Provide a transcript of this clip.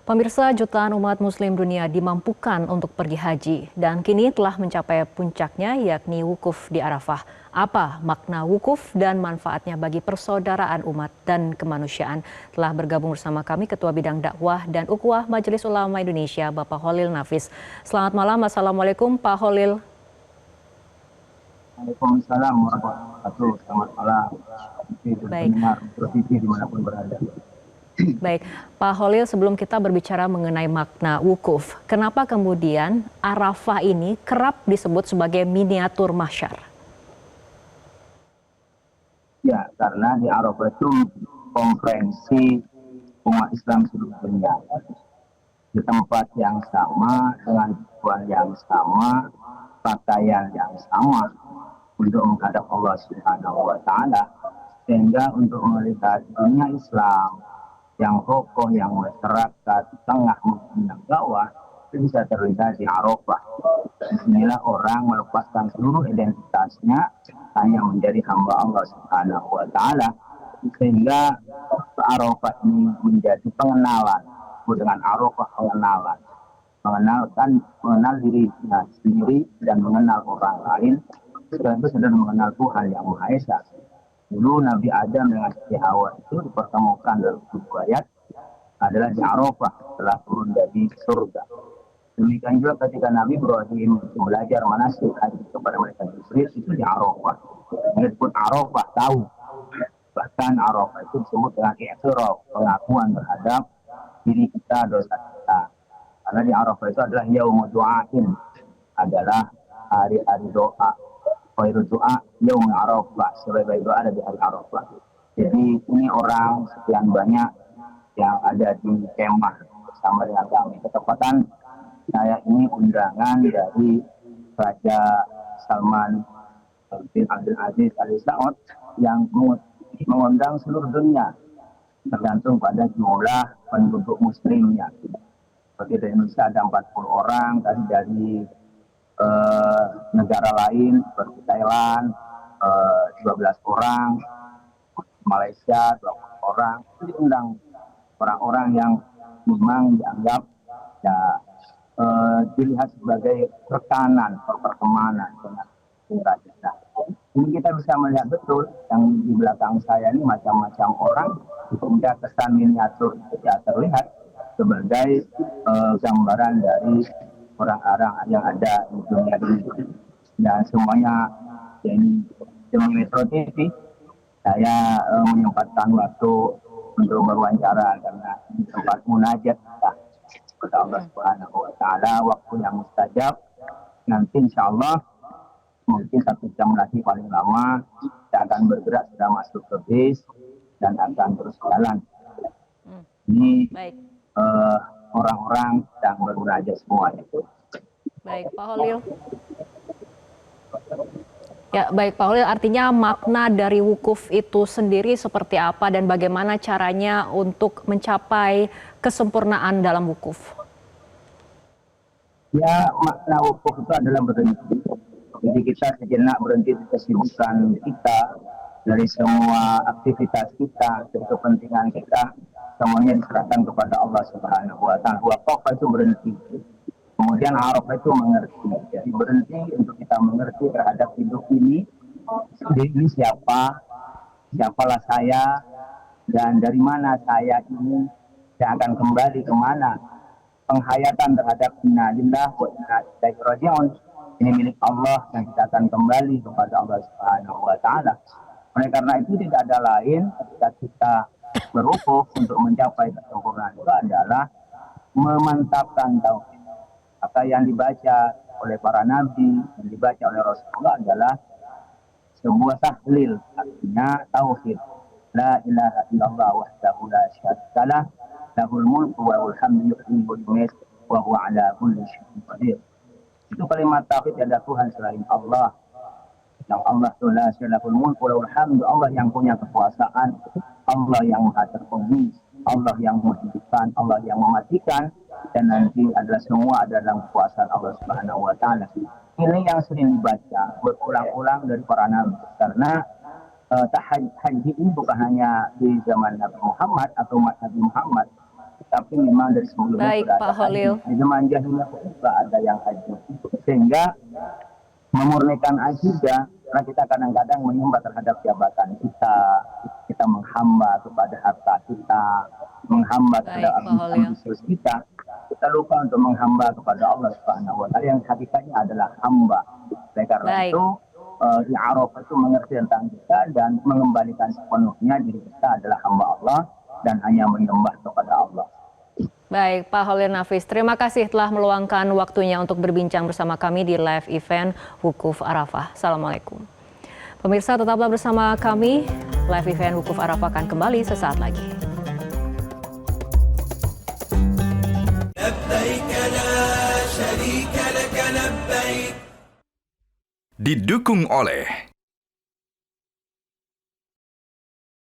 Pemirsa, jutaan umat muslim dunia dimampukan untuk pergi haji dan kini telah mencapai puncaknya yakni wukuf di Arafah. Apa makna wukuf dan manfaatnya bagi persaudaraan umat dan kemanusiaan? Telah bergabung bersama kami Ketua Bidang Dakwah dan Ukhuwah Majelis Ulama Indonesia, Bapak Holil Nafis. Selamat malam, Assalamualaikum Pak Holil. Waalaikumsalam warahmatullahi wabarakatuh. Selamat malam. Baik. Pendengar TV dimanapun berada. Baik, Pak Holil, sebelum kita berbicara mengenai makna wukuf, kenapa kemudian Arafah ini kerap disebut sebagai miniatur mahsyar? Ya, karena di Arafah itu konferensi umat Islam seluruh dunia. Di tempat yang sama, dengan tujuan yang sama, pakaian yang sama, untuk menghadap Allah Subhanahu wa Ta'ala, sehingga untuk melihat dunia Islam yang kokoh, yang masyarakat tengah yang bawah, itu bisa terlihat di Arafah. Inilah orang melepaskan seluruh identitasnya hanya menjadi hamba Allah Subhanahu wa Ta'ala, sehingga Arafah ini menjadi pengenalan. Dengan Arafah pengenalan, mengenal dirinya sendiri dan mengenal orang lain, sekaligus dan mengenal Tuhan yang Maha Esa. Dulu Nabi Adam dengan Siti Hawa itu dipertemukan dalam buku ayat adalah di Arafah setelah turun dari surga. Demikian juga ketika Nabi Ibrahim belajar manasik haji kepada mereka Jibril itu di Arafah. Disebut Arafah tahu. Bahkan Arafah itu disebut dengan i'tiraf, pengakuan terhadap diri kita, dosa kita. Karena di Arafah itu adalah yaumul du'ain, adalah hari-hari doa. Khairul doa yaum Arafah, sebaik-baik doa ada di hari Arafah. Jadi ini orang sekian banyak yang ada di kemah bersama dengan kami. Ketepatan saya ini undangan dari Raja Salman bin Abdul Aziz Al Saud yang mengundang seluruh dunia, tergantung pada jumlah penduduk muslimnya. Seperti di Indonesia ada 40 orang, tadi dari negara lain seperti Thailand 12 orang, Malaysia 20 orang, itu diundang orang-orang yang memang dianggap ya dilihat sebagai rekanan atau pertemanan dengan raja. Ini kita bisa melihat betul yang di belakang saya ini macam-macam orang, sehingga kesan miniatur tidak terlihat sebagai gambaran dari orang-orang yang ada di dunia ini. Dan semuanya yang demi Metro TV, saya menyempatkan waktu untuk berwawancara karena di tempat munajat kepada Allah Subhanahu wa Ta'ala, waktu yang mustajab. Nanti insya Allah mungkin 1 jam lagi paling lama kita akan bergerak, sudah masuk ke bis dan akan terus jalan. Ini orang-orang yang bermunajat semuanya. Baik, Pak Holil. Ya, baik Pak Holil, artinya makna dari wukuf itu sendiri seperti apa dan bagaimana caranya untuk mencapai kesempurnaan dalam wukuf? Ya, makna wukuf itu adalah berhenti. Jadi kita sejenak berhenti dari kesibukan kita, dari semua aktivitas kita, dari kepentingan kita, semuanya diserahkan kepada Allah Subhanahu wa Ta'ala. Wukuf itu berhenti. Kemudian Arafah itu mengerti. Jadi berhenti untuk kita mengerti terhadap hidup ini. Ini siapalah saya, dan dari mana saya ini, yang akan kembali kemana. Penghayatan terhadap inna lillahi wa inna ilaihi raji'un. Ini milik Allah yang kita akan kembali kepada Allah Subhanahu wa Ta'ala. Oleh karena itu tidak ada lain ketika kita berwukuf untuk mencapai kesempurnaan itu adalah memantapkan tauhid. Apa yang dibaca oleh para nabi, yang dibaca oleh Rasulullah adalah sebuah tahlil, artinya tauhid. La ilaha illallah wahdahu la syarika lah, lahul mulku wa lahul hamdu yuhyi wa yumiitu wa huwa ala kulli syai'in qadir. Itu kalimat tauhid, ada Tuhan selain Allah. Yang Allah itu la syarika mulku wa lahul hamdu, Allah yang punya kekuasaan, Allah yang maha terpuji, Allah yang menghidupkan, Allah yang mematikan, dan nanti adalah semua ada dalam kekuasaan Allah Subhanahu wa Ta'ala. Ini yang sering dibaca berulang-ulang dari para nabi, karena haji ini bukan hanya di zaman Nabi Muhammad atau umat Nabi Muhammad, tapi memang dari sebelumnya Baik, sudah ada Pak Holil. haji. Di zaman jahiliyah juga ada yang haji. Sehingga memurnikan akidah, karena kita kadang-kadang menyembah terhadap jabatan kita, kita menghamba kepada harta kita, menghamba Baik, terhadap Pak Holil. ambisius kita lupa untuk menghamba kepada Allah Subhanahu wa taala yang hakikatnya adalah hamba. Oleh karena Baik. itu di Arafah itu mengerti tentang kita dan mengembalikan sepenuhnya diri kita adalah hamba Allah dan hanya menyembah kepada Allah. Baik, Pak Holil Nafis, terima kasih telah meluangkan waktunya untuk berbincang bersama kami di live event Wukuf Arafah. Assalamualaikum. Pemirsa, tetaplah bersama kami. Live event Wukuf Arafah akan kembali sesaat lagi. Didukung oleh